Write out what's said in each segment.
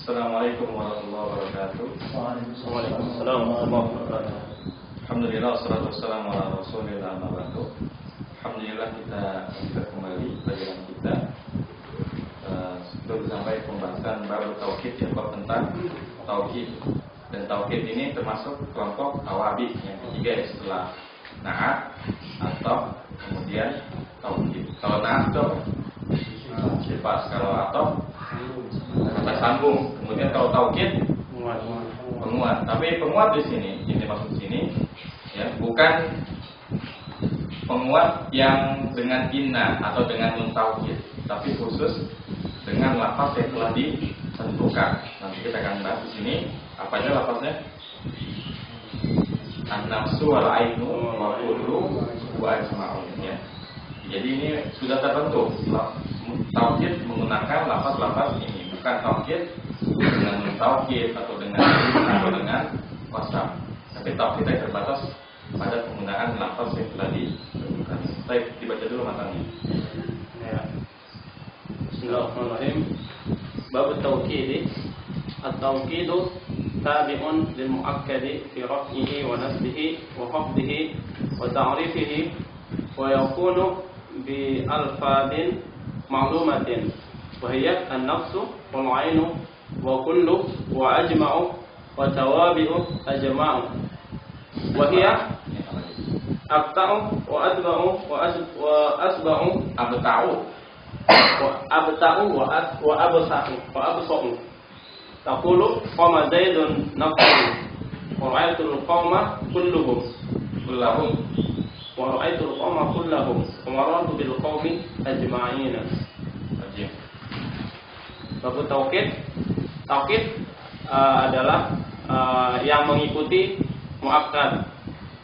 Assalamualaikum warahmatullahi wabarakatuh. Waalaikumsalam warahmatullahi wabarakatuh. Alhamdulillah, wassalatu wassalamu ala rasulillah amma ba'du. Alhamdulillah kita kembali pelajaran kita. Sudah sampai pembahasan baru tauhid, yang tentang tauhid. Dan tauhid ini termasuk kelompok awabi yang ketiga setelah na'at atau kemudian tauhid. Kalau na'at itu sifat, kalau atau kata sambung. Kemudian kalau tauhid penguat. Tapi penguat di sini, ini maksud sini ya, bukan penguat yang dengan inna atau dengan nun tauhid, tapi khusus dengan lafaz yang telah ditentukan. Nanti kita akan bahas di sini apa aja lafaznya. An-nafsu wal ainu wa kullu wa ajma'un ya. Jadi ini sudah tertentu. Tauhid menggunakan lafaz-lafaz ini, bukan tauhid dengan tauhid atau dengan qasam. Tapi tauhid yang terbatas pada penggunaan lafaz yang telah ditentukan. Baik, dibaca dulu matanya. Ya. Bismillahirrahmanirrahim. Bab at-tawkid. At-tawkid tabi'un lil mu'akkadi fi raf'ihi wa nasbihi wa khafdihi wa ta'rifihi wa yakunu bi alfadin ma'lumatin wa hiya an-nafsu wal 'ainu wa kullu wa ajma'u wa tawabi'u ajma'u wa hiya abta'u wa adba'u wa asba'u abta'u wa absa'u taqulu qama zaidun nafsuhu wa ra'aytul qawma kullahum wa ra'aytul qawma kullahum wa marartu bil qawmi ajma'ina. Bab tauhid. Tauhid adalah yang mengikuti muakkad,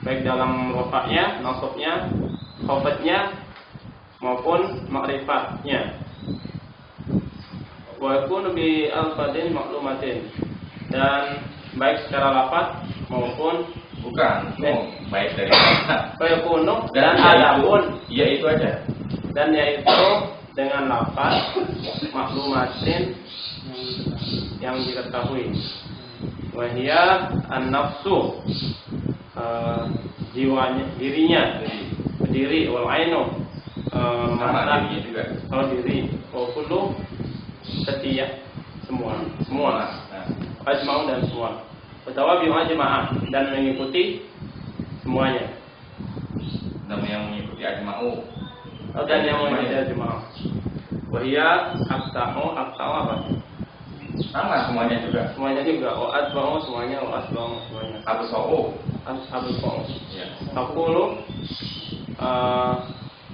baik dalam rafa'nya, nasabnya, khafadnya maupun ma'rifatnya. Wa yakunu bi alfadin maklumatin, dan baik secara lafaz maupun bukan baik dari mana. Wa yakunu dan adapun yaitu aja, dan yaitu dengan lafaz maklumatin yang diketahui. Wa hiya an-nafsu, jiwanya, dirinya, diri, wal ainu, mata juga. Kalau diri, wa kullu, setiap, semua, ajma'u dan semua. Wa tawabi'u ajma'ah, dan mengikuti semuanya. Dan yang mengikuti ajma'u. Dan yang mengikuti ajma'u. Wa hiya abta'u apa? Sama semuanya juga. Semuanya juga. Wa asba'u semuanya, wa asba'u semuanya. Absa'u. Ya. Taqulu,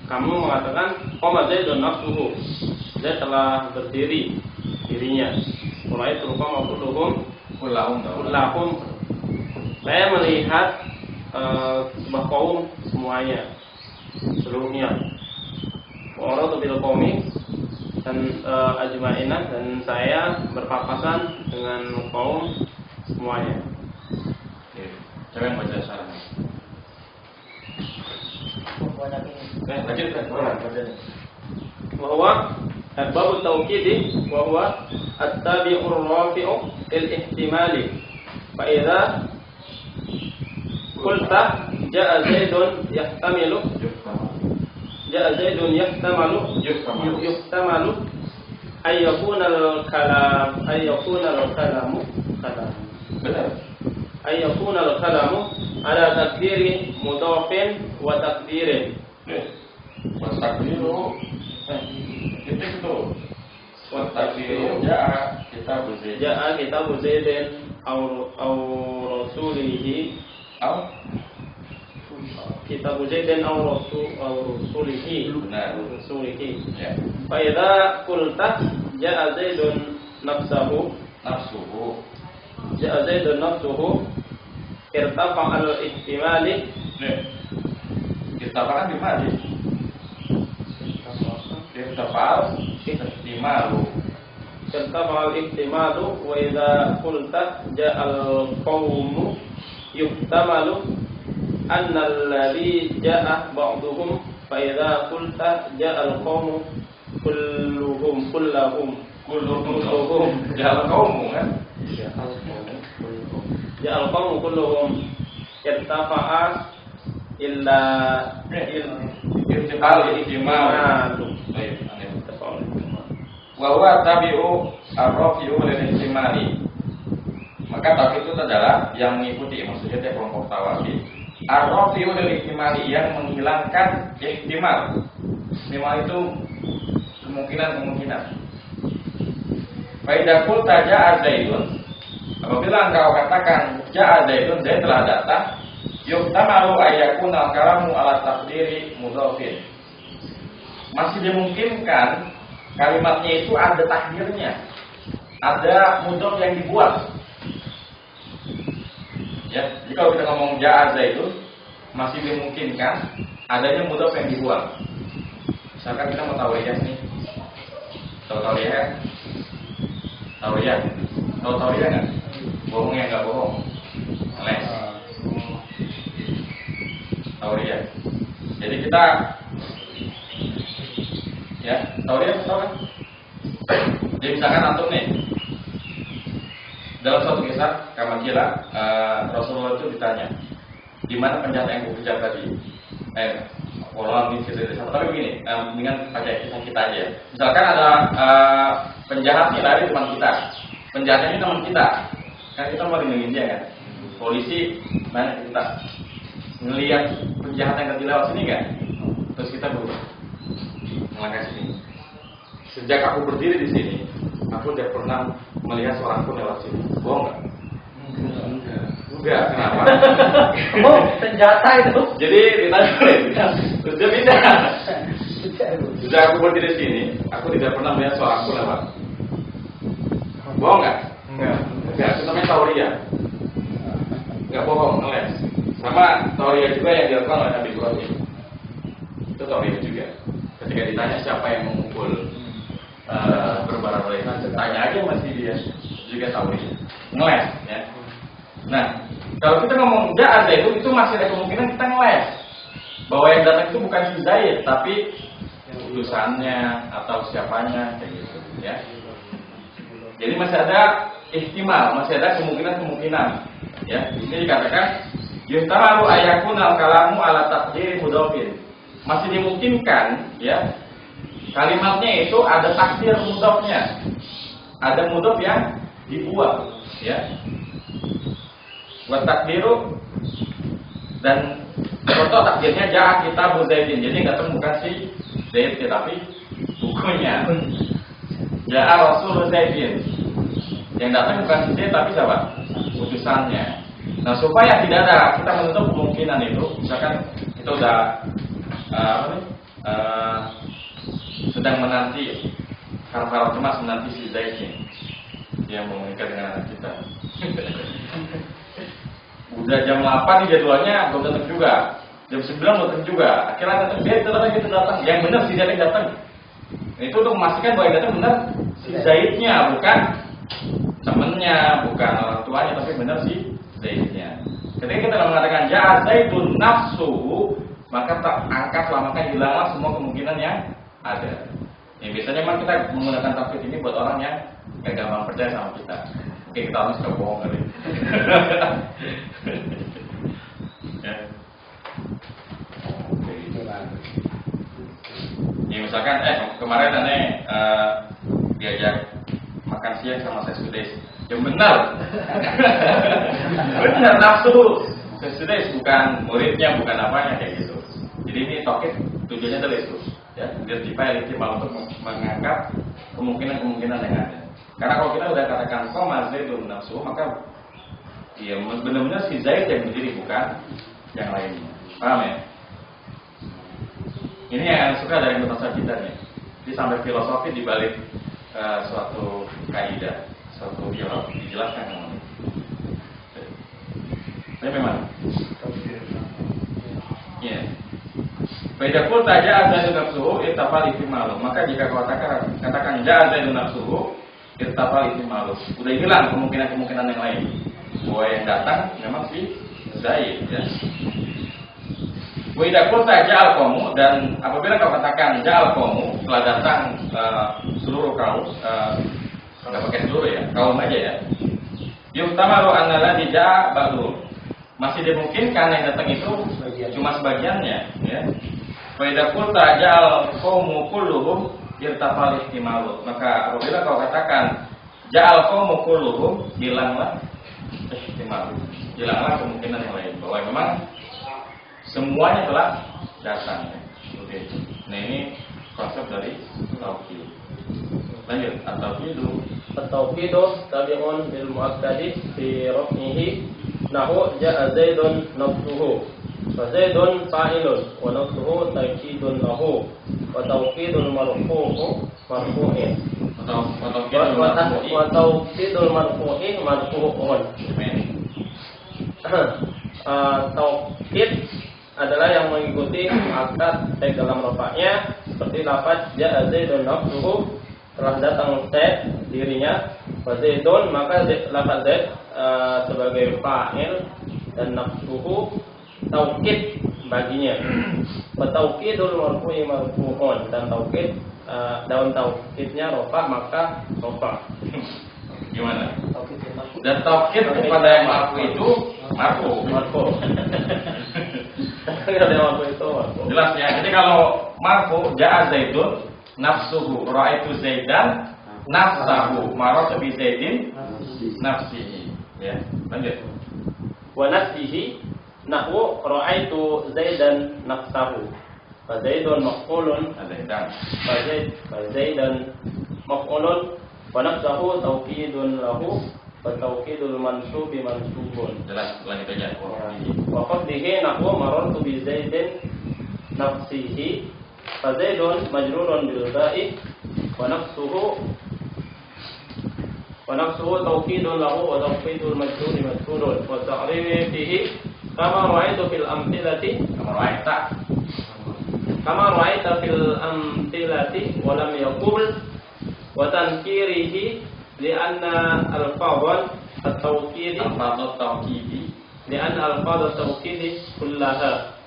kamu mengatakan qama zaidun nafsuhu, dia telah berdiri dirinya. Mulai qama kullahum, saya melihat sebuah kaum semuanya, seluruhnya. Waradu bil qaumi, dan ajma'ina, dan saya berpapasan dengan kaum semuanya. Siapa yang baca saran? Bahwa bab tauhid bahwa at-tabi'ur rafi'u lil ihtimali, fa idza qulta ja'a zaidun yahtamilu ay yakuna al-kalamu Benar. ay yakuna al-kalamu ala takdiri mudhafin wa takdirin. Wastakbiru itu wastakbiru ja'a kitabu zaidin aw rasulihi kitabu zaidin aw rasulihi. Benar. Ya. Fa idza qulta ja'a zaidun nafsuhu irtafa al-ihtimali. Irtafa di mana? Irtafa al-ihtimalu wa idza qulta ja'a al-qawmu yuhtamalu anna alladhi ja'a ba'duhum fa idza qulta ja'a al-qawmu kullahum kulluhum ja'al qaumu kan. Ja'al qaumu kulluhum irtafa'a illa irtifal ihtimal. Baik, wa huwa tabi'u ar-rafi'u lil ihtimali. Maka tabi'u itu adalah yang mengikuti, maksudnya dia kelompok tawabi. Ar-rafi'u lil ihtimali, yang menghilangkan ihtimal. Ihtimal itu kemungkinan. Fa idza qulta ja'a Zaidun, apabila engkau katakan ja'a Zaidun, Zaid telah datang, yuhtamalu ayyakuna kalamu ala taqdiri mudhafin. Masih dimungkinkan kalimatnya itu ada takdirnya, ada mudhaf yang dibuat. Ya, jadi kalau kita ngomong ja'a Zaidun, masih dimungkinkan adanya mudhaf yang dibuat. Misalkan kita mau tauriyah nih, tahu tauriyah? Tauriyah, tahu tauriyah nggak? Bohong ya nggak bohong? Les. Tauriyah. Jadi kita, ya tauriyah tahu kan? Jadi misalkan antum nih, dalam suatu kisah Kamakila, Rasulullah itu ditanya, di mana penjahat yang bekerja tadi? Walau ini cerita tapi begini, mendingan pakai kisah kita aja. Misalkan ada penjahat nih lari teman kita, penjahatnya ini teman kita, kan kita mau lindungin dia kan? Polisi nanya kita, ngelihat penjahat yang tadi lewat sini nggak? Terus kita berubah, melangkah sini. Sejak aku berdiri di sini, aku tidak pernah melihat seorang pun lewat sini. Bohong nggak? Enggak, kenapa? Oh, senjata itu. Jadi ditanya, terus dia pindah. Sejak aku berdiri di sini, aku tidak pernah melihat seorang pun lewat. Bohong nggak? Enggak, itu namanya tauriyah. Enggak bohong, ngeles. Sama tauriyah juga yang dilakukan oleh Nabi Ibrahim. Itu tauriyah juga. Ketika ditanya siapa yang mengumpul berbarang lesan, tanya aja masih dia juga tauriyah. Ngeles, ya. Nah, kalau kita ngomong ja'a Zaidun, itu masih ada kemungkinan kita ngeles bahwa yang datang itu bukan si Zaid, tapi utusannya atau siapanya, kayak gitu, ya. Jadi masih ada ihtimal, masih ada kemungkinan, ya. Ini dikatakan yuhtamalu ayyakuna al-kalamu ala taqdiri mudhafin. Masih dimungkinkan, ya, kalimatnya itu ada takdir mudhafnya, ada mudhaf yang dibuat, ya. Buat takdiru, dan contoh takdirnya ja'a kitabu Zaidin. Jadi datang bukan si Zaid tetapi bukunya. Ja'a Rasul Zaidin. Yang datang bukan si Zaid tapi siapa? Utusannya. Nah, supaya tidak ada kita menutup kemungkinan itu, misalkan kita udah sedang menanti, harap-harap cemas menanti si Zaid ini yang mau menikah dengan anak kita. Udah jam 8 nih jadwalnya, belum datang juga. Jam 9 belum datang juga. Akhirnya datang, dia datang. Yang benar si Zaid yang datang. Itu untuk memastikan bahwa yang datang benar si Zaidnya, bukan temennya, bukan orang tuanya, tapi benar si Zaidnya. Ketika kita mengatakan ja'a Zaidun nafsuhu, maka tak angkatlah, maka hilanglah semua kemungkinan yang ada. Ya, biasanya memang kita menggunakan tafsir ini buat orang yang gak gampang percaya sama kita. Oke, kita harus gak bohong kali. Ya. Ya, misalkan kemarin aneh diajak makan siang sama saya Sudais. Yang benar. Benar nafsu. Saya Sudais bukan muridnya, bukan apanya kayak gitu. Jadi ini tauhid tujuannya adalah itu, ya, identify ihtimal untuk mengangkat kemungkinan-kemungkinan yang ada. Karena kalau kita udah katakan koma Zaidun nafsu, maka ya benar-benar si Zaid yang berdiri, bukan yang lainnya. Paham ya? Ini yang suka dari bahasa kita nih. Jadi sampai filosofi dibalik suatu kaidah, suatu dialog dijelaskan namanya. Ini memang. Ya. Beda pun saja ada nafsuhu irtafal ihtimalu. Maka jika kau katakan ja'a Zaidun nafsuhu irtafal ihtimalu, udah hilang kemungkinan-kemungkinan yang lain. Bahwa yang datang memang si Zaid, ya. Beda pun saja al-qamu, dan apabila kau katakan ja'al qamu, telah datang seluruh kaum, nggak pakai seluruh ya, kaum aja ya. Yuhtamalu anna ladzi jaa ba'du. Masih dimungkinkan yang datang itu cuma sebagiannya ya. Fa idza qulta ja'al qaumu kulluhum irtafal ihtimalu. Maka apabila kau katakan ja'al qaumu kulluhum, hilanglah ihtimal. Hilanglah kemungkinan yang lain bahwa memang semuanya telah datang ya. Seperti itu. Nah, ini konsep dari tauhid. Lanjut, at-tauhidu tabi'un bil mu'akkadi fi raf'ihi nahu ja'a zaidun nafsuhu wa zaidun fa'ilun wa nafsuhu taukidun lahu wa taukidul marfu'u marfu'in wa taukidul marfu'i marfu'un. Taukid adalah yang mengikuti akad dalam rafa'nya, seperti lafaz ja'a zaidun nafsuhu, telah datang Zaid dirinya, wa zaidun, maka lafaz Zaid sebagai fa'il, dan nafsuhu taukid baginya. Wa taukidul marfu'i marfu'un, dan taukid daun taukidnya rafa maka rafa. Gimana? Dan taukid kepada yang marfu itu marfu. Jelas ya. Jadi kalau marfu ja'a zaidun nafsuhu, ra'aitu zaidan nafsahu, maratu bi zaidin nafsihi. Ya, lanjut. Wa nafsihi nahwu ra'aitu zaidan nafsahu. Fa zaidun maf'ulun, fa zaidan maf'ulun, wa nafsahu taukidun lahu, wa taukidul mansubi mansubun. Jelas, lanjut aja. Wa qaddihi nahwu marartu bi zaidin nafsihi, fa zaidun majrurun bil ba'i, wa nafsuhu taukidun lahu, wa taukidul majruri majrurun, wa ta'rifi fihi kama ra'aitu fil amthilati, kama ra'aita fil amthilati wa lam yaqul, wa tankirihi li'anna al-fadl at-tawkidi li'anna al-fadl at-tawkidi kullaha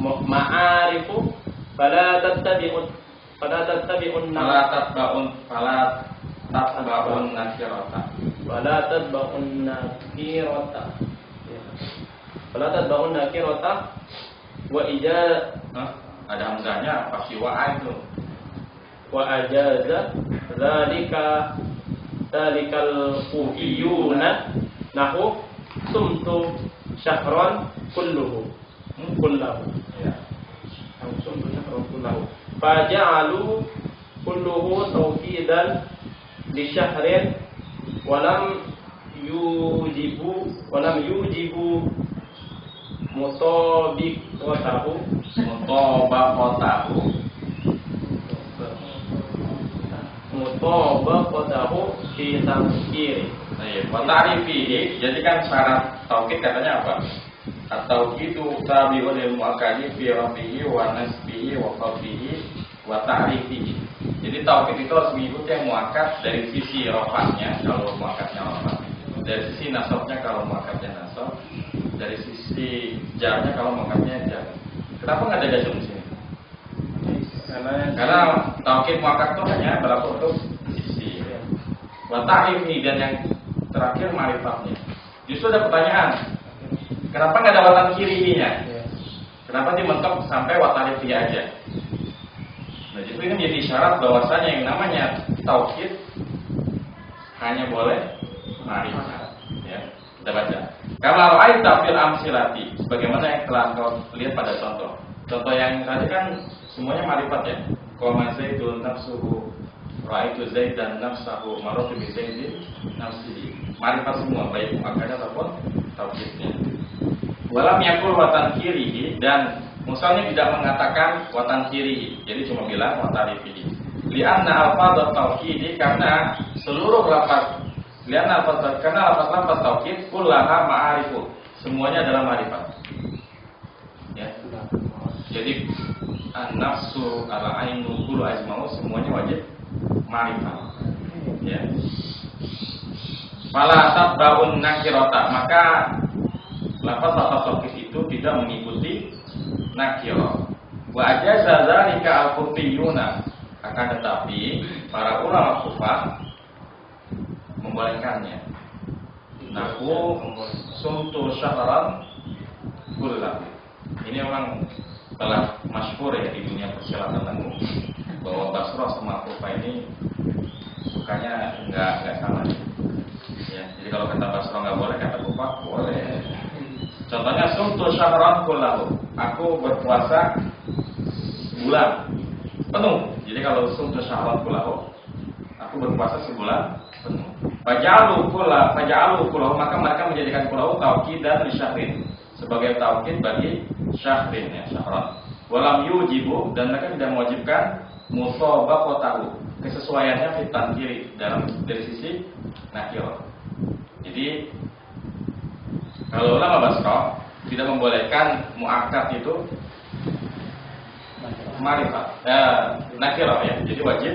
ma'arifu fala tattaba'un nakirata wa ijaz ada hamzahnya pasti wa'a itu. Wa ajaza zalikal kufiyuna nahu sumtu syahran kullahu ya, sumtu syahran kullahu faja'alu kulluhu tawkidan li syahrin walam yujibu mutabaqatahu fi tamkiri. Wa ta'rifihi, jadi kan syarat taukid katanya apa? At-taukidu tabi'un lil mu'akkadi fi rafihi wa nasbihi wa khafdihi wa ta'rifihi. Jadi taukid itu harus mengikuti yang muakkad dari sisi rafa'nya kalau muakkadnya rafa', dari sisi nasabnya kalau muakkadnya nasab, dari sisi jarnya kalau muakkadnya jar. Kenapa nggak ada jazm di sini? Karena taukid muakkad itu hanya berlaku untuk sisi. Wa ta'rifi, dan yang terakhir ma'rifatnya. Justru ada pertanyaan, kenapa nggak ada watan kirinya? Kenapa dimentok sampai wa ta'rifi aja? Nah, justru ini menjadi syarat bahwasanya yang namanya taukid hanya boleh ma'rifat. Ya, kita baca. Kalau ra'aita fil amsilati, sebagaimana yang telah kau lihat pada contoh. Contoh yang tadi kan semuanya ma'rifat ya. Qama zaidun nafsuhu, ra'aitu zaidan nafsahu, maratu bi zaidin nafsihi. Ma'rifat semua, baik muakkad ataupun taukidnya. Walam yakul watan kirihi, dan musalnya tidak mengatakan watan kirihi, jadi cuma bilang watarifihi. Lianna alfadz taukidi, karena seluruh lafaz, karena lafaz taukid kullaha ma'arifu, semuanya adalah ma'rifat. Ya. Jadi an-nafsu, al-ainu, kullu ajma'u, semuanya wajib ma'rifat. Ya. Fala tatba'un nakirata, maka lafaz taukid itu tidak mengikuti nakirah. Wa ajaza dzalika al-kufiyuna, akan Akan tetapi para ulama kufah membolehkannya. Naku sumtu syahran kullah. Ini memang telah masyhur ya di dunia persilatan naku bahwa Basrah sama Kufah ini sukanya nggak sama. Ya, jadi kalau kata Basrah nggak boleh, kata Kufah boleh. Contohnya sumtu syahran kullahu. Aku berpuasa sebulan penuh. Jadi kalau sumtu syahran kullahu, aku berpuasa sebulan penuh. Faja'alu kullahu, maka mereka menjadikan kullahu tauqidan li syahrin, sebagai taukid bagi syahrin ya, syahran. Walam yujibu, dan mereka tidak mewajibkan musabaqatahu, kesesuaiannya fit tankiri dari sisi nakirah. Jadi kalau ulama Basrah tidak membolehkan muakkad itu ma'rifat, nakirah ya, jadi wajib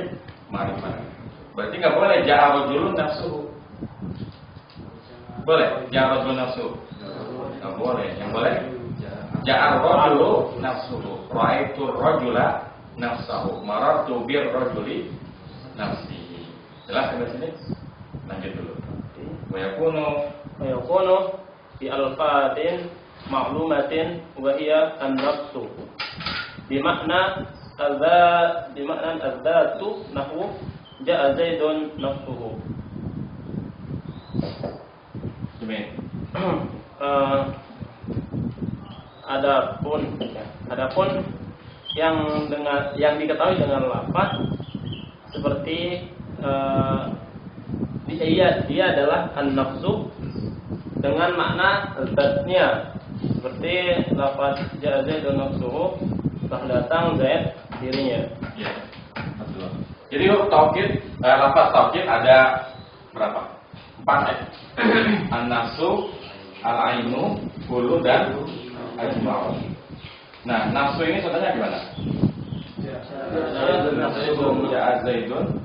ma'rifat. Berarti nggak boleh ja'arujulun nafsuhu. Boleh ja'arujulun nafsuhu? Nggak boleh. Yang boleh ja'arujulu nafsuhu. Ra'aitur rajula nafsahu. Marartu bir rajuli nafsihi. Jelas sampai sini? Lanjut dulu. Wa yakunu bi alfatin ma'lumatin wa hiya an-nafsu. Bimakna az-zatu nahwu ja'a Zaidun nafsuhu. Adapun yang diketahui dengan lafaz seperti dia adalah an-nafsu dengan makna zatnya, seperti lafaz ja'a Zaidun nafsuhu, telah datang Zaid dirinya. Ya. Jadi taukid, lafaz taukid ada berapa? 4 ya. An-nafsu, al-ainu, kullu dan ajma'u. Nah, nafsu ini contohnya gimana? Ya Zaidun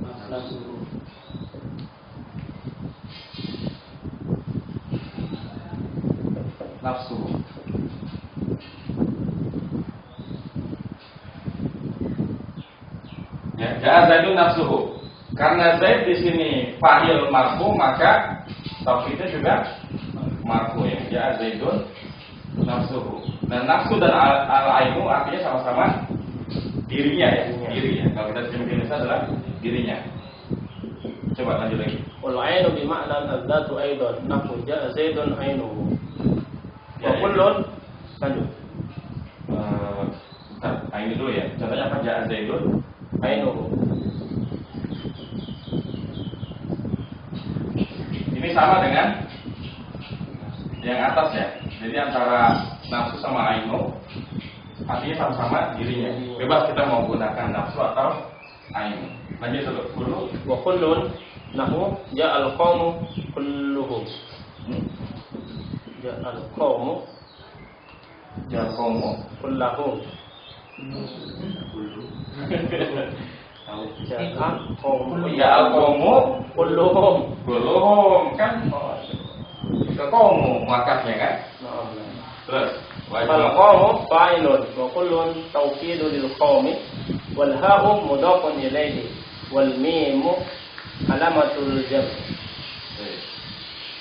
nafsu. Ya, Zaidun nafsuhu. Karena Zaid di sini fa'il marfu, maka taukidnya juga marfu ya. Ya Zaidun nafsuhu. Dan nafsu dan al-ainu artinya sama-sama dirinya ya, diri ya. Kalau kita terjemahkan Indonesia adalah dirinya. Coba lanjut lagi. Wal ainu bi ma'na az-zatu aidan nafsu ja'a Zaidun ainuhu. Wa kullun lanjut. Ini dulu ya. Contohnya apa? Ja'a Zaidun ainuhu. Ini sama dengan yang atas ya. Jadi antara nafsu sama ainu artinya sama-sama dirinya. Bebas kita mau gunakan nafsu atau ainu. Lanjut dulu. Kullu Wa kullun nahu ja'al qawmu kulluhum. Ja'al qawmu Jakomo kullahum. Ja'al qawmu kulluhum kan ke qawmu makasnya kan. Terus Al-qawmu fa'ilun wa kullun tawkidu lil qawmi wal ha'u mudafun ilayhi wal mimu alamatul jam'.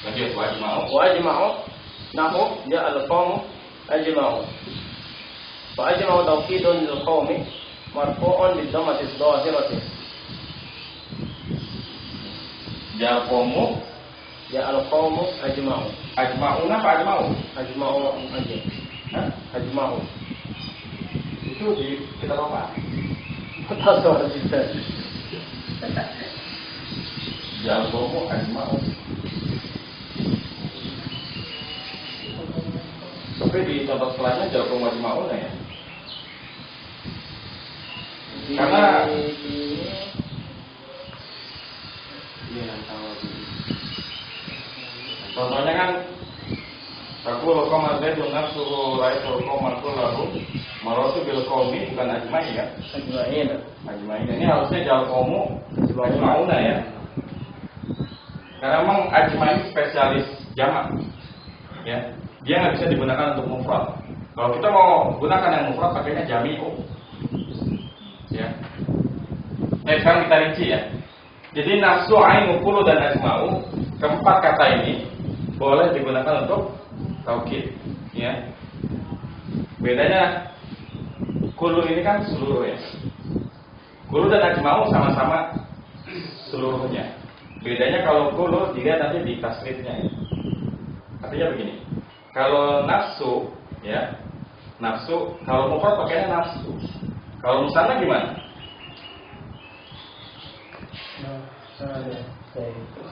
Lanjut wajma'u. Wajma'u nahu ja'al qawmu ajma'u. Fa ajma'u tawkidun lil qawmi marfu'un bid dhammati dhahirati. Jakomo Ja'al qawmu ajma'u. ajma'una apa ajma'u? Ajma'u aja. Hah? Ajma'u. Itu di kitab apa? Tasawwur kita. Jakomo ajma'u. Tapi di contoh setelahnya Jakomo ajma'una ya. Karena contohnya kan aku lokoma Zaidun nafsuhu ra'aitu qauman kullahu maratu bil qaumi bukan ajma'i ya. Ajma'i. Ini harusnya Jakomo ajma'una ya. Karena memang ajma'i spesialis jamak. Ya. Dia nggak bisa digunakan untuk mufrad. Kalau kita mau gunakan yang mufrad pakainya jami'u. Ya. Sekarang kita rinci ya. Jadi nafsu, ainu, kulu dan ajma'u, keempat kata ini boleh digunakan untuk taukid, ya. Bedanya kulu ini kan seluruh ya. Kulu dan ajma'u sama-sama seluruhnya. Bedanya kalau kulu dilihat nanti di tasrifnya ya. Artinya begini. Kalau nafsu ya, nafsu kalau mufrad pakainya nafsu. Kalau musanna gimana?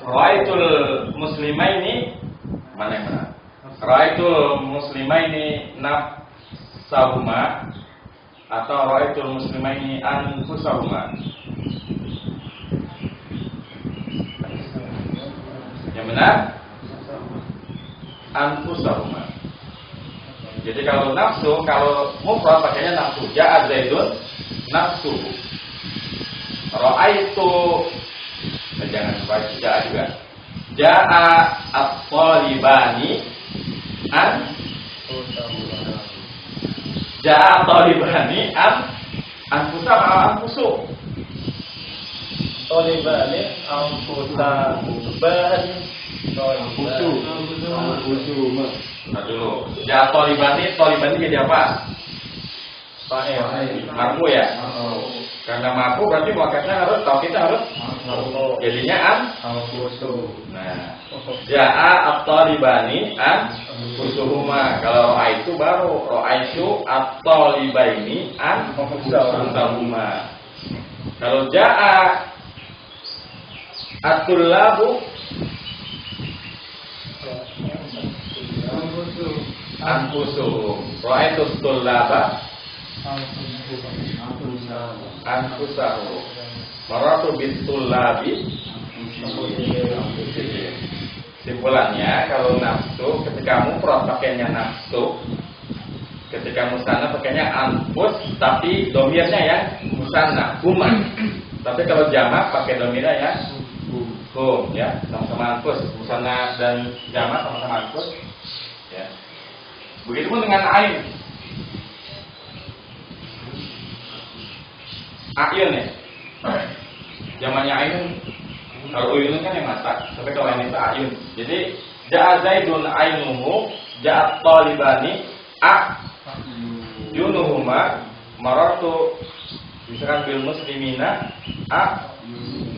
Ra'aitul muslimaini, mana yang benar? Ra'aitul muslimaini nafsahuma atau ra'aitul muslimaini anfusahuma. Yang benar? Anfusahuma. Jadi kalau nafsu, kalau mufrad pakainya nafsu. Ja'a Zaidun nafsu. Ra'aitu, jangan lupa ja'a juga. Ja'a at-talibani ja'a at-talibani anfusu. Talibani anfusu. Nah dulu, ja'a talibani jadi apa? Marfu ya. Karena marfu berarti muakkadnya harus taukidnya harus jadinya anfusu. Nah, ja'a at-talibani anfusuhuma. Kalau ra'aitu baru ra'aitu at-talibaini anfusuhuma. Kalau ja'a at-tullabu anfusuhum. Ra'aitu at-tullaba anfusahu. Maratu bitullabi. Simpulannya kalau nafsu ketika mufrad pakainya nafsu, ketika musanna pakainya anfus tapi domirnya ya musanna huma. Tapi kalau jamak pakai domirnya ya hum ya, sama-sama anfus. Musanna dan jamak sama-sama anfus ya. Begitupun dengan ain. Ayun ya. Zamannya ayun. Kalau uyun kan yang masak, tapi kalau ini itu ayun. Jadi ja'a Zaidun ainuhu, ja'a talibani yunuhuma, marartu misalkan bil muslimina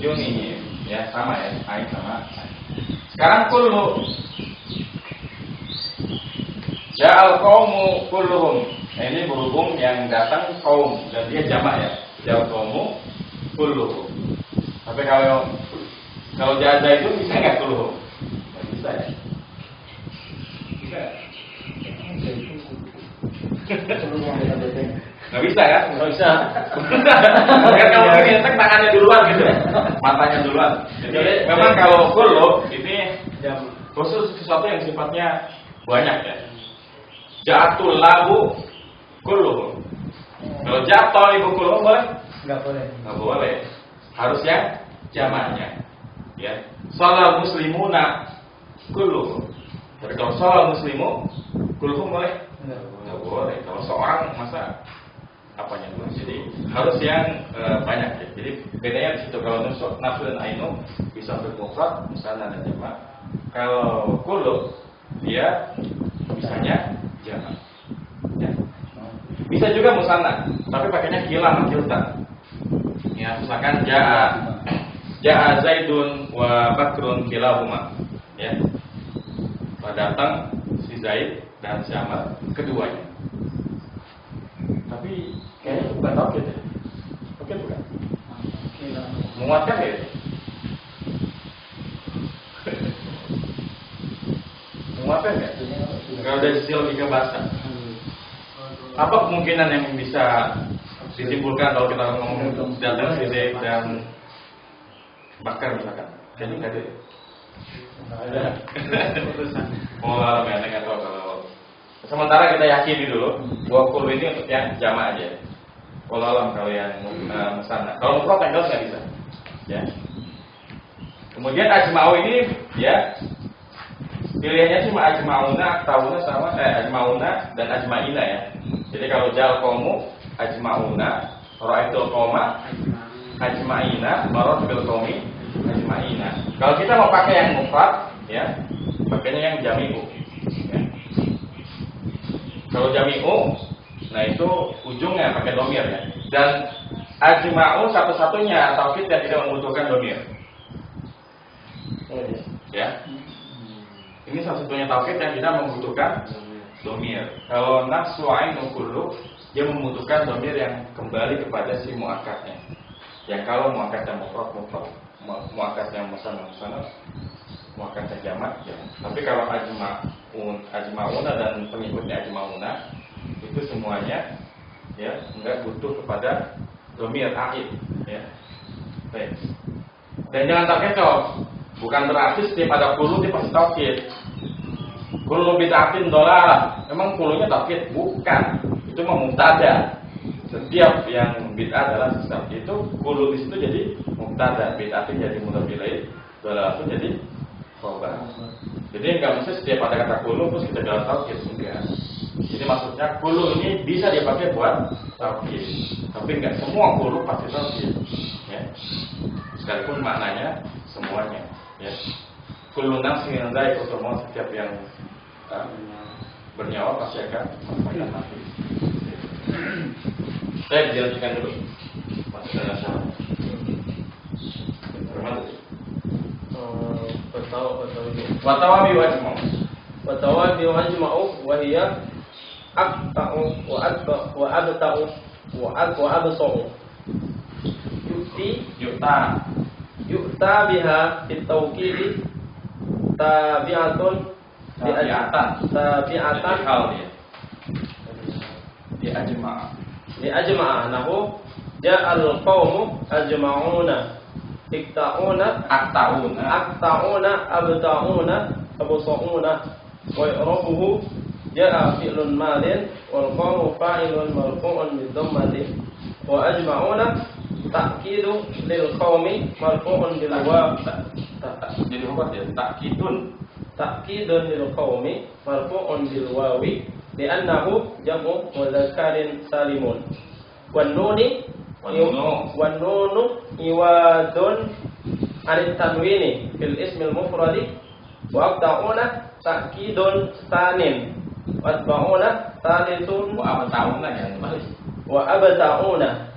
yunihi. Ya sama ya, ayun sama. Sekarang kullu ja'al qaumu kulluhum. Nah, ini berhubung yang datang kaum dan dia jamak ya. Ja'al qaumu kulluhum. Tapi kalau jaza itu bisa nggak kulluhum? Nggak bisa ya. Bisa. Nggak bisa kan? Nggak bisa. Kan kalau ini tangannya duluan gitu, matanya duluan. Jadi memang kalau kullu ini khusus sesuatu yang sifatnya banyak ya. Ja'atul labu kulluhum. Kalau ja'atul ibu kulluhum boleh? Nggak boleh. Nggak boleh. Harus yang jamaknya. Ya. Shalal muslimuna kulluhum. Tapi kalau shalal muslimu kulluhum boleh? Nggak boleh. Kalau seorang masa apanya dulu? Jadi harus yang banyak ya. Jadi bedanya di situ. Kalau nafsu dan ainu bisa untuk mufrad, musanna dan jamak. Kalau kullu dia bisanya jamak. Ya. Bisa juga musanna, tapi pakainya kila makilta. Ya, misalkan ja'a Zaidun wa Bakrun kilahuma. Ya. Datang si Zaid dan si Amr keduanya. Tapi kayaknya bukan taukid ya. Oke bukan? Menguatkan ya? Menguatkan ya? Kalau dari sisi logika bahasa. Apa kemungkinan yang bisa disimpulkan kalau kita ngomong datang si Zaid dan Bakar misalkan? Jadi nggak ada. Ada. Oh, alam ya, nggak tahu kalau. Sementara kita yakini dulu bahwa kullu ini untuk yang jamak aja. Kalau alam kalau yang musanna. Kalau mufrad yang nggak bisa. Ya. Kemudian ajma'u ini ya pilihannya cuma ajma'una, tauna sama ajma'una dan ajma'ina ya. Jadi kalau jal qaumu ajma'una, ra'aitul qauma ajma'ina, marad bil qaumi ajma'ina. Kalau kita mau pakai yang mufrad, ya, pakainya yang jami'u. Ya. Kalau jami'u, nah itu ujungnya pakai domir ya. Dan ajma'u satu-satunya taukid yang tidak membutuhkan domir. Ya. Ini satu-satunya taukid yang tidak membutuhkan domir. Kalau nafsu ainu kullu, dia membutuhkan domir yang kembali kepada si muakkadnya. Ya kalau muakkadnya mufrad, muakkadnya musanna, muakkadnya jamak, ya. Tapi kalau ajma'una dan pengikutnya ajma'una, itu semuanya ya enggak butuh kepada domir aid, ya. Baik. Dan jangan terkecoh. Bukan berarti setiap ada kulu dia pasti taukid. Kulu bid'atin dhalalah. Memang kulunya taukid? Bukan. Itu mubtada. Setiap yang bid'ah adalah sesat. Itu kulu di situ jadi mubtada, bid'atin jadi mudhaf ilaih, dhalalah itu jadi khabar. Jadi enggak mesti setiap ada kata kulu terus kita bilang taukid, enggak. Jadi maksudnya kulu ini bisa dipakai buat taukid. Tapi enggak semua kulu pasti taukid. Ya. Sekalipun maknanya semuanya. Ya, kullu nafsin dha'iqatul maut, setiap yang bernyawa pasti akan merasakan mati. Saya dijelaskan dulu. Masuk dalam syarat. Watawabi wajma'u wa hiya aqta'u wa abta'u wa absa'u. Yu'ta biha bitawkili tabi'atan di ajma'a nahu ja'al qawmu ajma'una ikta'una akta'una abta'una absa'una wa i'rabuhu ja'a fi'lun madin wal qawmu fa'ilun marfu'un bidhammati wa ajma'una ta'kidu lil qaumi marfu'un bil waw. Jadi apa dia? Ta'kidun lil qaumi marfu'un bil wawi li'annahu jam'u mudzakkarin salimun. Wan nunu iwadun anit tanwini fil ismil mufradi wa aqta'una ta'kidun tsanin wa atba'una thalithun wa abta'una ya wa abta'una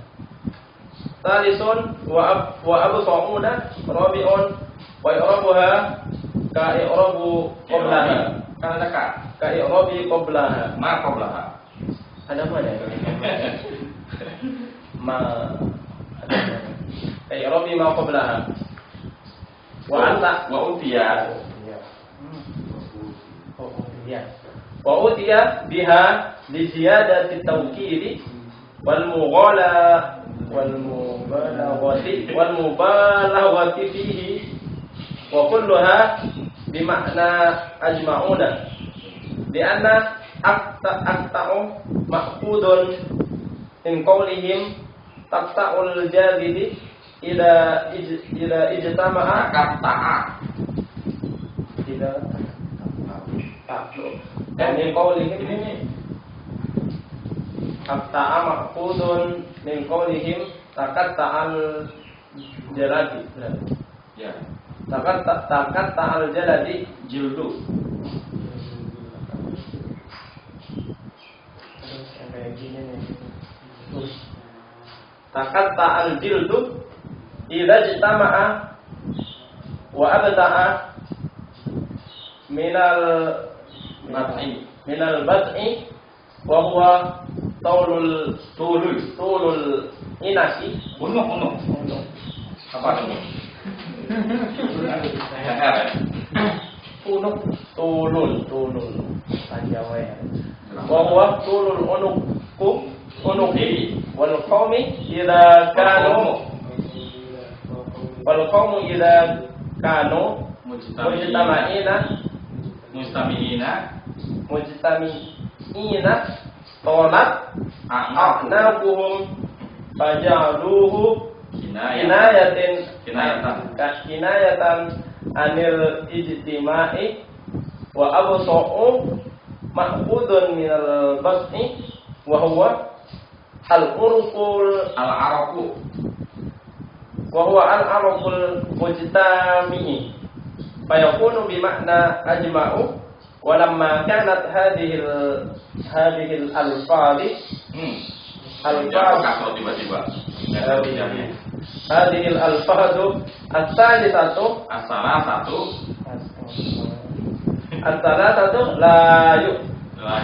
Talisun wa absa'una rabi'un wa i'rabuha ka i'rabu qablaha. Kan ada ka i'rabi qablaha. Ma qablaha. Ada mana? Ma ada mana? Ka i'rabi ma qablaha. Wa utiya. Wa utiya biha li ziyadati tawkidi wal mubalaghati fihi wa kulluha bima'na ajma'una li'anna aqta'u ma'qudun min qawlihim taqta'ul jadidi ila ijtama'a qata'a ila dan min qawlihim ini Taqta'a ma'qudun min qawlihim taqatta'al jaladi. Ya. Taqatta'al jaladi jildu. Kayak gini nih. Taqatta'al jildu idza ijtama'a wa abta'a minal bat'i wa huwa tulul inasi Unuk. Apa itu? Unuk tulul Jawa ya. Wa huwa tulul unuki wal qawmi idza kanu mujtami'ina tolat a'nabuhum faja'aluhu kinayatan anil ijtima'i wa absa'u ma'khudun minal bas'i wa huwa al-arqu wa huwa al-arabul mujtami'i fayakunu bimakna ajma'u wa lamma kanat hadhihi al-alfadhi kalau tiba-tiba hadhihi al-alfadhu as-salisatu as-salatatu la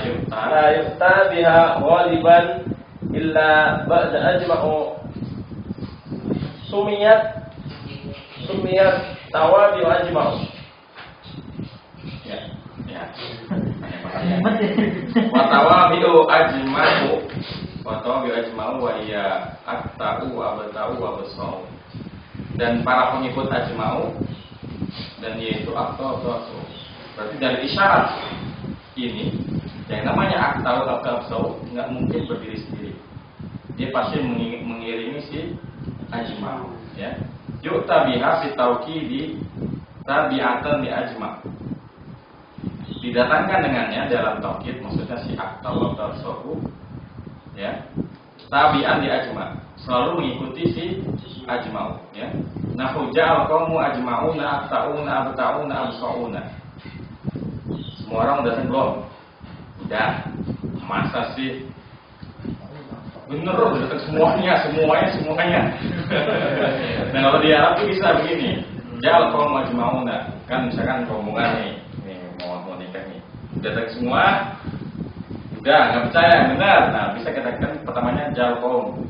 yu'ta biha ghaliban illa ba'da ajma'u sumiyat tawabi wa ajma'u. Wa tawabi'u ajma'u wa iya akta'u wa abta'u wa basau. Dan para pengikut ajma'u dan yaitu akta'u atau basau. Berarti dari isyarat ini yang namanya akta'u atau basau enggak mungkin berdiri sendiri. Dia pasti mengiringi si ajma'u, ya. Yu'ta biha fi tauqidi tabi'atan li ajma'. Didatangkan dengannya dalam taukid, maksudnya si akta'u atau basau, ya. Tabi'an di ajma', selalu mengikuti si ajma'u, ya. Nahu ja'al qaumu ajma'una akta'una abta'una absa'una. Semua orang udah belum? Udah. Masa sih? Bener, udah semuanya. Nah, kalau di Arab tuh bisa begini. Ja'al qaumu ajma'una. Kan misalkan rombongan nih mau nikah nih. Udah semua. Udah, nggak percaya, benar. Nah, bisa kita katakan pertamanya ja'al qaum.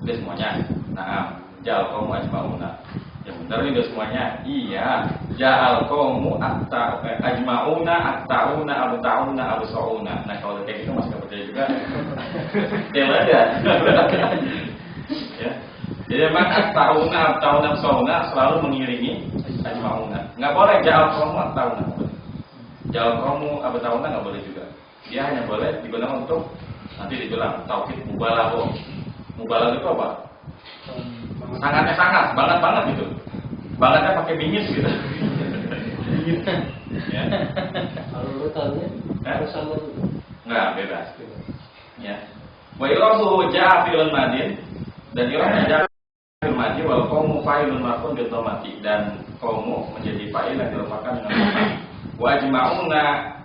Udah semuanya. Nah, ja'al qaumu ajma'una. Ya benar ini udah semuanya. Iya. Ja'al qaumu ajma'una akta'una abta'una absa'una. Nah, kalau kayak gitu masih nggak percaya juga. Diam aja. Ya. Jadi memang akta'una abta'una absa'una selalu mengiringi ajma'una. Nggak boleh ja'al qaumu akta'una. Ja'al qaumu abta'una nggak boleh juga. Dia hanya boleh digunakan untuk nanti dibilang taukid mubalaghah. Mubalaghah itu apa? Sangat banget gitu. Bangetnya pakai bingit gitu. Ya. Kalau urutannya harus sama dulu. Enggak, bebas. Ya. Wa irabu ja'a fi'lun madin dan irabnya ja'a fi'lun madin wal qaumu fa'ilun marfu'un bil dhammati dan qaumu menjadi fa'il yang dirafa'kan dengan dhammah. Wa ajma'una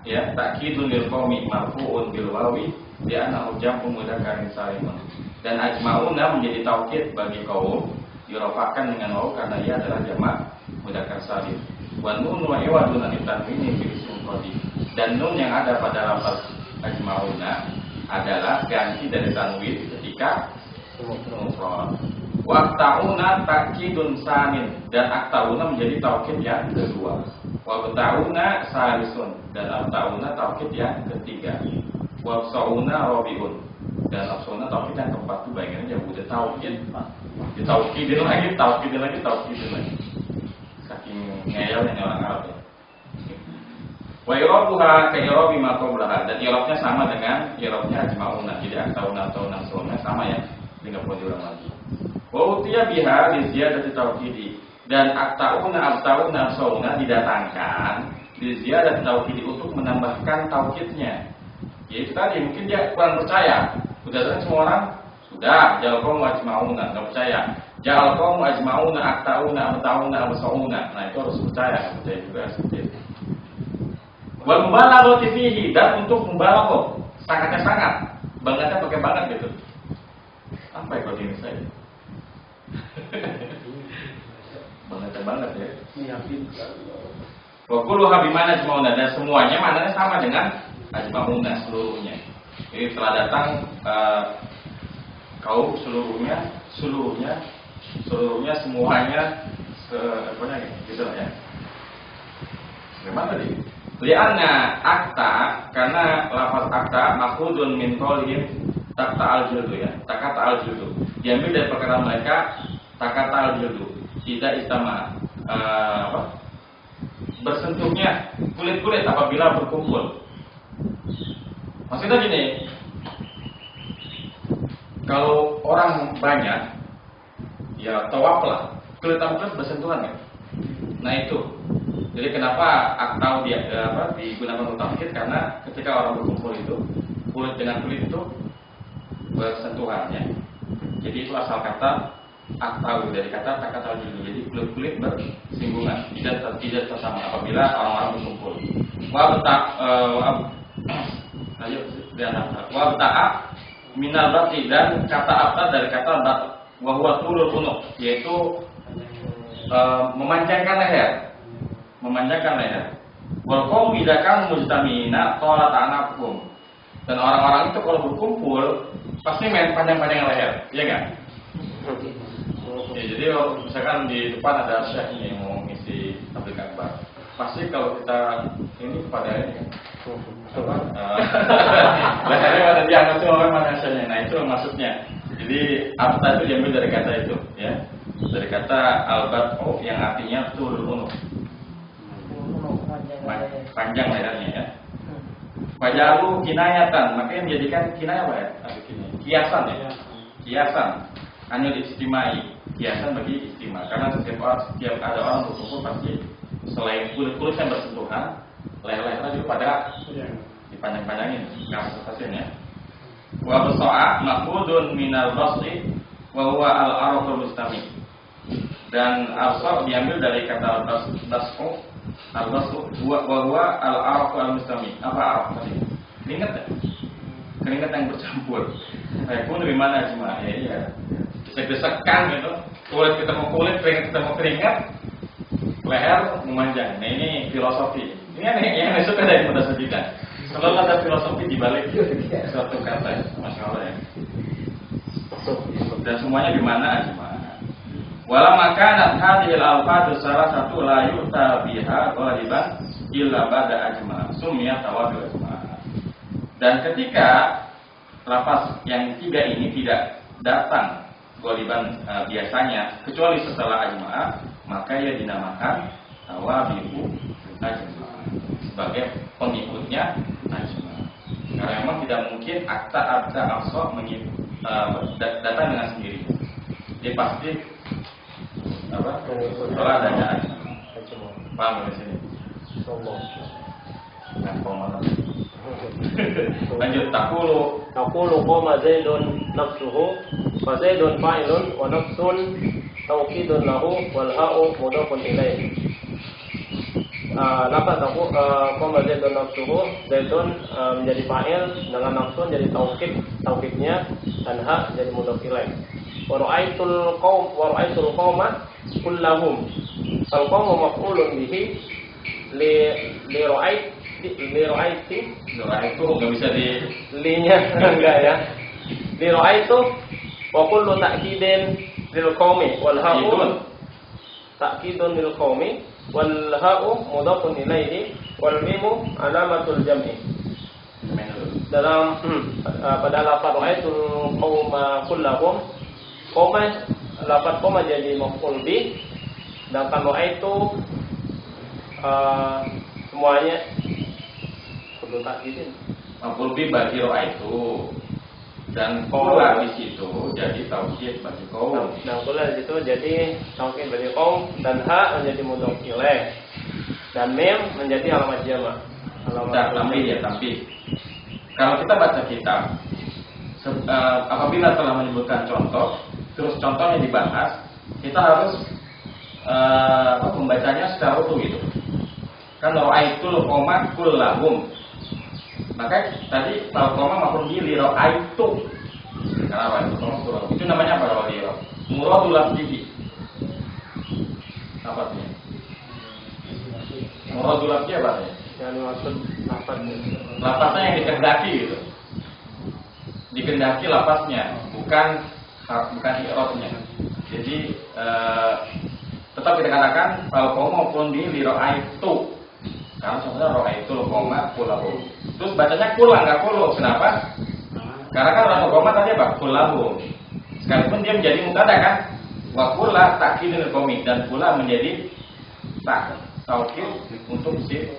ya ta'kidun lil qaumi marfu'un bil wawi di annahu jam'u mudzakkarin salimun. Dan ajma'una menjadi taukid bagi kaum dirafa'kan dengan waw karena ia adalah jamak mudzakkar salim. Wa nun wa iwadun an tanwini fil ism qadi. Dan nun yang ada pada lafaz ajma'una adalah ganti dari tanwin ketika mufrad. Wa ta'una ta'kidun sanin dan akta'una menjadi taukid yang kedua. Wa ta'una salisun dan akta'una taukid yang ketiga. Wa sa'una rabiun dan absa'una taukid yang keempat. Itu bayangin aja udah taukid. Ditaukidin lagi. Saking ngeyelnya orang Arab ya. Wa irabuha ka irabi ma qablaha dan irabnya sama dengan irabnya ajma'una. Jadi akta'una atau absa'una sama ya. Jadi enggak perlu diulang lagi. Wa utiya biha li ziyadati taukidi dan akta'una abta'una absa'una didatangkan li ziyadati taukidi untuk menambahkan taukidnya. Yaitu tadi mungkin dia kurang percaya. Udah semua orang sudah ja'al qaumu ajma'una, enggak percaya. Ja'al qaumu ajma'una akta'una abta'una absa'una. Nah, itu harus percaya juga seperti itu. Wal mubalaghati fihi dan untuk mubalaghah sangat bangetnya pakai banget gitu. Apa ya kalau ini saya? banget ya. Meyakinkan. Wa kulluha bimana ajma'una dan semuanya maknanya sama dengan ajma'una seluruhnya. Jadi setelah datang kaum semuanya gitu lah ya. Bagaimana tadi? Lianna akta karena lafaz akta makhudun min qaulihim takta al-juldu ya. Takata al-juldu. Diambil dari perkataan mereka takata al-juldu. Tidak istama bersentuhnya kulit-kulit apabila berkumpul. Maksudnya gini, kalau orang banyak, ya tawaf lah, kulit sama kulit bersentuhan ya. Nah itu, jadi kenapa aktau digunakan untuk taukid karena ketika orang berkumpul itu kulit dengan kulit itu bersentuhan ya. Jadi itu asal kata atau dari kata takatau jildu, jadi kulit-kulit bersinggungan, tidak bersama apabila orang-orang berkumpul. Wabta'a minal bati, dan kata apa dari kata bat, wa huwa tulul unuq, yaitu memanjangkan leher. Wal qaum idza kanu mujtami'ina talat anakum. Dan orang-orang itu kalau berkumpul pasti main panjang-panjang leher, iya kan? Ya, jadi misalkan di depan ada syekhnya yang mau ngisi tabligh akbar, pasti kalau kita ini kepada ini kan, lehernya pada diangkat semua mana syekhnya. Nah itu maksudnya. Jadi abta itu diambil dari kata itu, ya, dari kata albat'u yang artinya tulul unuq, panjang lehernya, ya. Wajalu kinayatan, makanya menjadikan kinayah apa ya? Kiasan, ya. Kiasan. Anil istimai, kiasan bagi istimai. Karena setiap ada orang berkumpul pasti selain kulit-kulit yang bersentuhan, leher-lehernya juga pada dipanjang-panjangin, kasus-kasusnya. Wa basa'a ma'khudun minal basri wa huwa al-araqul mustami. Dan arsa diambil dari kata bas'u. Al-bas'u wa huwa al-araqul mustami. Apa araq tadi? Keringat yang bercampur. Pun dari mana cuma ya iya. Desek-desekan gitu. Kulit ketemu kulit, keringat ketemu keringat, leher memanjang. Nah ini filosofi. Ini yang suka dari Muda Sajidah. Selalu ada filosofi di balik suatu kata, masya Allah ya. Dan semuanya di mana aja. Walau makanat hadhil alfadhu salah satu la yu'ta biha ghaliban illa ba'da ajma sumiyat tawadul ajma. Dan ketika lafaz yang tiga ini tidak datang ghaliban biasanya kecuali setelah ajma, maka ia dinamakan tawabihu ajma, sebagai pengikutnya ajma. Karena memang tidak mungkin akta aqsa datang dengan sendiri. Dia pasti apa? Setelah adanya ajma. Paham di sini? Nah, mana? Lanjut, taqulu qama zaidun nafsuhu fa zaidun fa'ilun wa nafsun tawkidun lahu wal ha'u mudafun ilaih. Lafaz qama zaidun nafsuhu, zaidun menjadi fa'il dengan nafsun jadi taukidnya, dan ha jadi mudaf ilaih. Wa ra'aitul qauma kullahum. Al qaumu maf'ulun bihi li ra'aiti itu nggak bisa di linya enggak ya. Li ra'aitu wa kullu ta'kidin lil qaumi wal ha'u ta'kidun lil qaumi wal ha'u mudafun ilaihi wal mimu alamatul jam'i. Dalam pada lafaz ra'aitul qauma kullahum, qauma lafaz qauma jadi maf'ul bih, sedangkan ra'aitu semuanya perlu takkidin. Maf'ul bih bagi ra'aitu, dan qula di situ jadi taukid bagi qaum. Dan qula di situ jadi taukid bagi qaum, dan ha menjadi mudhaf ilaih, dan mim menjadi alamat jamak. Alamat Kalau kita baca kitab, apabila telah menyebutkan contoh, terus contohnya dibahas, kita harus membacanya secara utuh gitu. Kan ra'aitul qauma kullahum. Maka tadi kalau qauma maupun li ra'aitu. Karena ra'aitu qauma itu namanya apa kalau di muradul lafzi. Apa artinya? Muradul lafzi apa artinya? Yang maksud lafaznya yang dikehendaki gitu. Dikehendaki lafaznya, bukan i'rabnya. Jadi tetap kita katakan kalau qauma maupun li ra'aitu. Karena sebenarnya ra'aitul qauma kullahum. Terus bacanya kula, enggak kulu. Kenapa? Karena kan ra'aitul qauma tadi apa? Kullahum. Sekalipun dia menjadi mubtada kan? Wa kula ta'kidul qaumi, dan kula menjadi taukid untuk si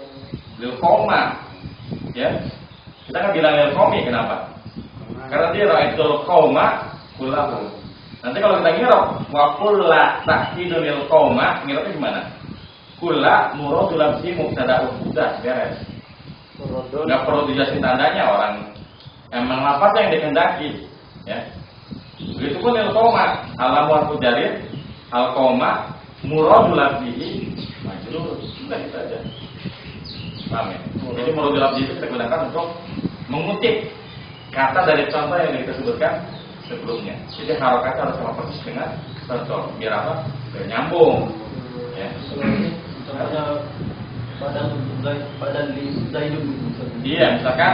lil qauma. Ya. Kita kan bilang lil qaumi, kenapa? Karena dia ra'aitul qauma kullahum. Nanti kalau kita ngira wa kula ta'kidul lil qauma, ngiranya gimana? Kula muradul lafzi mubtada'un, sudah beres. Enggak perlu dijelasin tandanya, orang emang lafaz yang dikehendaki, ya. Begitupun al-qoma, alamu jarir, al-qoma muradul labdihi majrur. Sudah itu aja. Paham ya? Jadi muradul labdihi itu kita gunakan untuk mengutip kata dari contoh yang kita sebutkan sebelumnya. Jadi harokatnya harus sama persis dengan contoh. Biar apa? Biar nyambung. Ya. Contohnya badan Zaidun. Iya, misalkan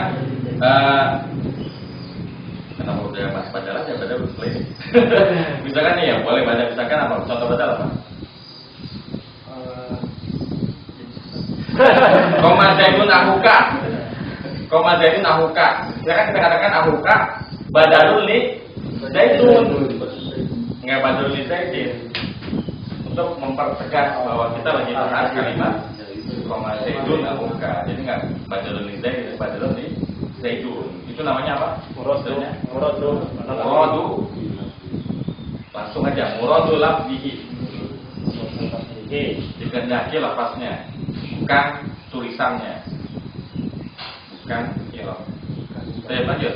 kenapa udah mas badal aja, badal udah selesai. Misalkan nih ya, boleh badal, misalkan apa? Contoh badal apa? Koma Zaidun ahuka. Koma Zaidun ahuka. Misalkan kita katakan ahuka badalun li Zaidun. Nggak badalun li Zaidin. Untuk mempertegas bahwa kita lagi bahas kalimat koma Zaidun ahuka. Jadi nggak badalun li Zaidin, badalun li Zaidun. Itu namanya apa? Muradu. Langsung aja muradu labdihi. Dikehendaki lafaznya, bukan tulisannya. Bukan kilo. Saya lanjut.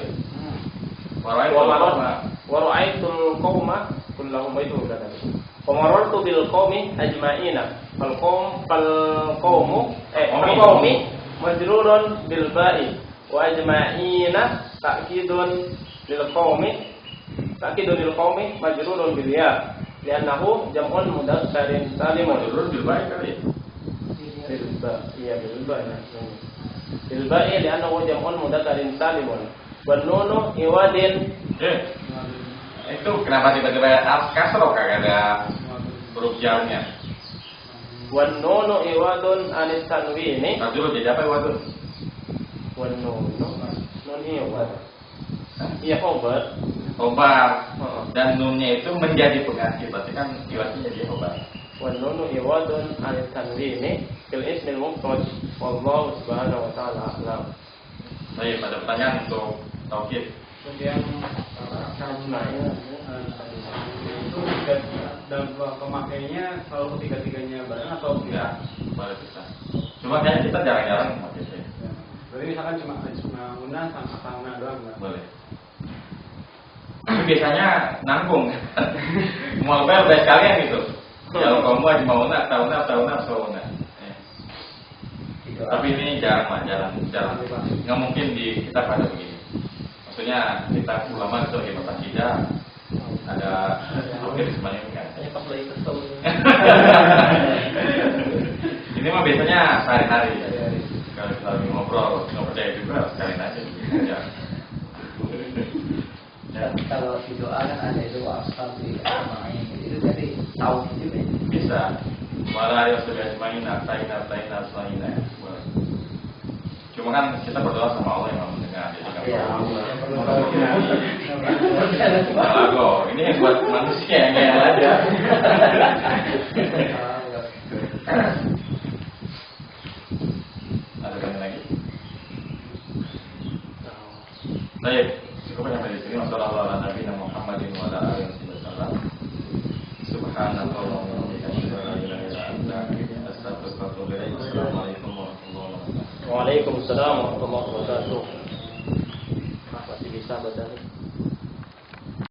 Wara'aitul qauma kullahum itu udah tadi. Qamartu bil qaumi ajma'ina. Fal qaumu majrurun bil ba'i wa ajma'ina ta'kidun lil qaumi majrurun bil ya. Li'annahu jam'un mudzakkar salim. Majrurun bil ba'i kali. Bil ba'i. Bil ba'i li'annahu jam'un mudzakkar salim. Wa nunu iwadin. Itu kenapa tiba-tiba kasroh kagak ada huruf jarnya? Wan nunu iwadun anis tanwini. Nah dulu jadi apa iwadun? Wan nunu nun iwad. Iya obat. Obat. Dan nunnya itu menjadi pengganti. Berarti kan iwadnya jadi obat. Wan nunu iwadun anis tanwini fil ismil mufrad. Wallahu subhanahu wa ta'ala a'lam. Baik, ada pertanyaan untuk Taukid. Kemudian ajma'ina itu dan pemakainya kalau ketiga-tiganya bareng atau Enggak, boleh bisa. Cuma kayaknya kita jarang-jarang pakai itu. Berarti misalkan cuma una sama una doang enggak? Boleh. Tapi biasanya nanggung. Mau udah sekalian gitu. Kalau kamu aja mau tauna. Tapi ini jarang. Nggak mungkin di kita pada begini. Maksudnya kita ulama itu lagi baca tidak ada mungkin semuanya kan. Ini mah biasanya sehari-hari ya. Kalau kita lagi ngobrol, nggak percaya juga sekalian aja. Dan kalau di doa kan ada doa ashabi ajma'in itu jadi tahu juga ya. Bisa. Wala ya sudah ajma'in ataina asmaina. Cuma kan kita berdoa sama Allah yang mendengar. Jadi kalau ini yang buat manusia yang aja. Ada yang lagi? Baik, cukup sampai di sini. Wassalamualaikum warahmatullahi wabarakatuh. Subhanallah wa bihamdihi la ilaha illa anta astaghfiruka wa atubu ilaik. Assalamualaikum warahmatullahi wabarakatuh. Waalaikumsalam warahmatullahi wabarakatuh. Masih bisa baca.